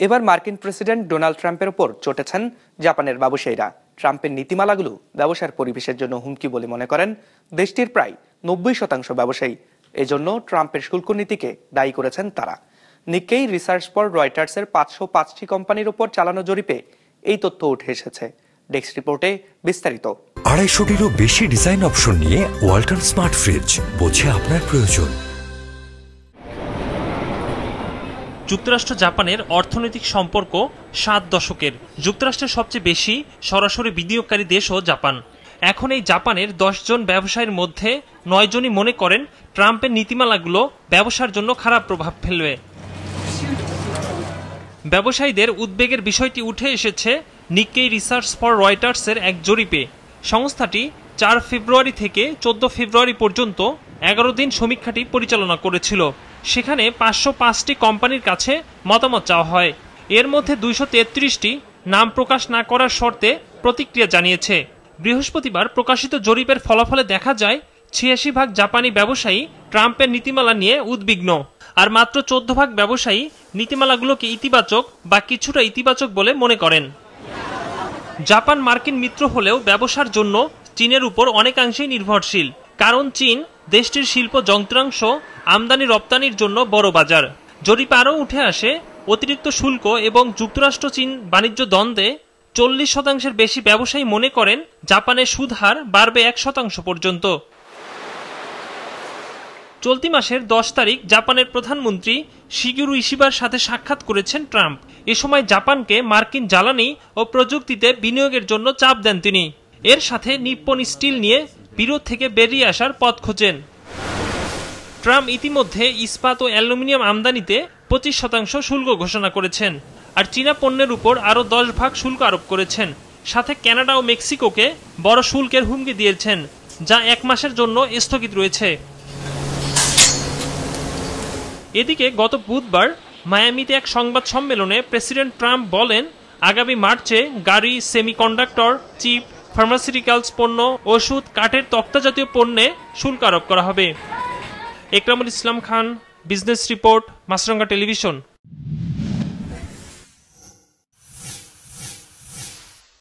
এবার মার্কিন president Donald ট্রাম্পের ওপর চটেছেন জাপানের ব্যবসায়ীরা। ট্রাম্পের নীতিমালাগুলো ব্যবসার পরিবেশের জন্য হুমকি বলে মনে করেন দেশটির প্রায় 90% ব্যবসায়ী। এজন্য ট্রাম্পের শুল্ক নীতিকে দায়ী করেছেন তারা। নিক্কেই রিসার্চ ফর রয়টার্সের 505টি কোম্পানির ওপর চালানো জরিপে এই তথ্য উঠে এসেছে। ডেস্ক রিপোর্টে বিস্তারিত। 250-টিরও বেশি ডিজাইন অপশন নিয়ে ওয়ালটন স্মার্ট ফ্রিজ, বোঝে আপনার প্রয়োজন। যুক্তরাষ্ট্র জাপানের অর্থনৈতিক সম্পর্ক 7 দশকের। যুক্তরাষ্ট্রের সবচেয়ে বেশি সরাসরি বিনিয়োগকারী দেশও জাপান। এখন এই জাপানের 10 জন ব্যবসায়ীর মধ্যে 9 জনই মনে করেন ট্রাম্পের নীতিমালাগুলো ব্যবসার জন্য খারাপ প্রভাব ফেলবে। ব্যবসায়ীদের উদ্বেগের বিষয়টি উঠে এসেছে নিক্কেই রিসার্চ ফর রয়টার্সের এক জরিপে। সংস্থাটি 4 ফেব্রুয়ারি থেকে 14 ফেব্রুয়ারি পর্যন্ত 11 দিন সমীক্ষাটি পরিচালনা করেছিল। সেখানে 505টি কোম্পানির কাছে মতামত চাওয়া হয়। এর মধ্যে 233টি নাম প্রকাশ না করার শর্তে প্রতিক্রিয়া জানিয়েছে। বৃহস্পতিবার প্রকাশিত জরিপের ফলাফলে দেখা যায় 86% জাপানি ব্যবসায়ী ট্রাম্পের নীতিমালা নিয়ে উদ্বিগ্ন, আর মাত্র 14% ব্যবসায়ী নীতিমালাগুলোকে ইতিবাচক বা কিছুটা ইতিবাচক বলে মনে করেন। জাপান মার্কিন মিত্র হলেও ব্যবসার জন্য চীনের উপর অনেকাংশেই নির্ভরশীল, কারণ চীন দেশটির শিল্প যন্ত্রাংশ আমদানি রপ্তানির জন্য বড় বাজার। জরিপে আরও উঠে আসে অতিরিক্ত শুল্ক এবং যুক্তরাষ্ট্র চীন বাণিজ্য দ্বন্দ্বে 40% বেশি ব্যবসায়ী মনে করেন জাপানের সুদ হার বাড়বে 1% পর্যন্ত। চলতি মাসের 10 তারিখ জাপানের প্রধানমন্ত্রী শিগেরু ইশিবার সাথে সাক্ষাৎ করেছেন ট্রাম্প। এ সময় জাপানকে মার্কিন জ্বালানি ও প্রযুক্তিতে বিনিয়োগের জন্য চাপ দেন তিনি। এর সাথে নিপ্পন স্টিল নিয়ে বিরোধ থেকে বেরিয়ে আসার পথ খোঁজেন। ট্রাম্প ইতিমধ্যে ইস্পাত ও অ্যালুমিনিয়াম আমদানিতে 25% শুল্ক ঘোষণা করেছেন, আর চীনা পণ্যের উপর আরও 10% শুল্ক আরোপ করেছেন। সাথে কানাডা ও মেক্সিকোকে বড় শুল্কের হুমকি দিয়েছেন, যা 1 মাসের জন্য স্থগিত রয়েছে। এদিকে গত বুধবার মায়ামিতে এক সংবাদ সম্মেলনে প্রেসিডেন্ট ট্রাম্প বলেন, আগামী মার্চে গাড়ি, সেমিকন্ডাক্টর, চিপ, ফার্মাসিউটিক্যালস পণ্য, ওষুধ, কাঠের তক্তা জাতীয় পণ্যে শুল্ক আরোপ করা হবে। একরামুল ইসলাম খান, বিজনেস রিপোর্ট, মাছরাঙ্গা টেলিভিশন।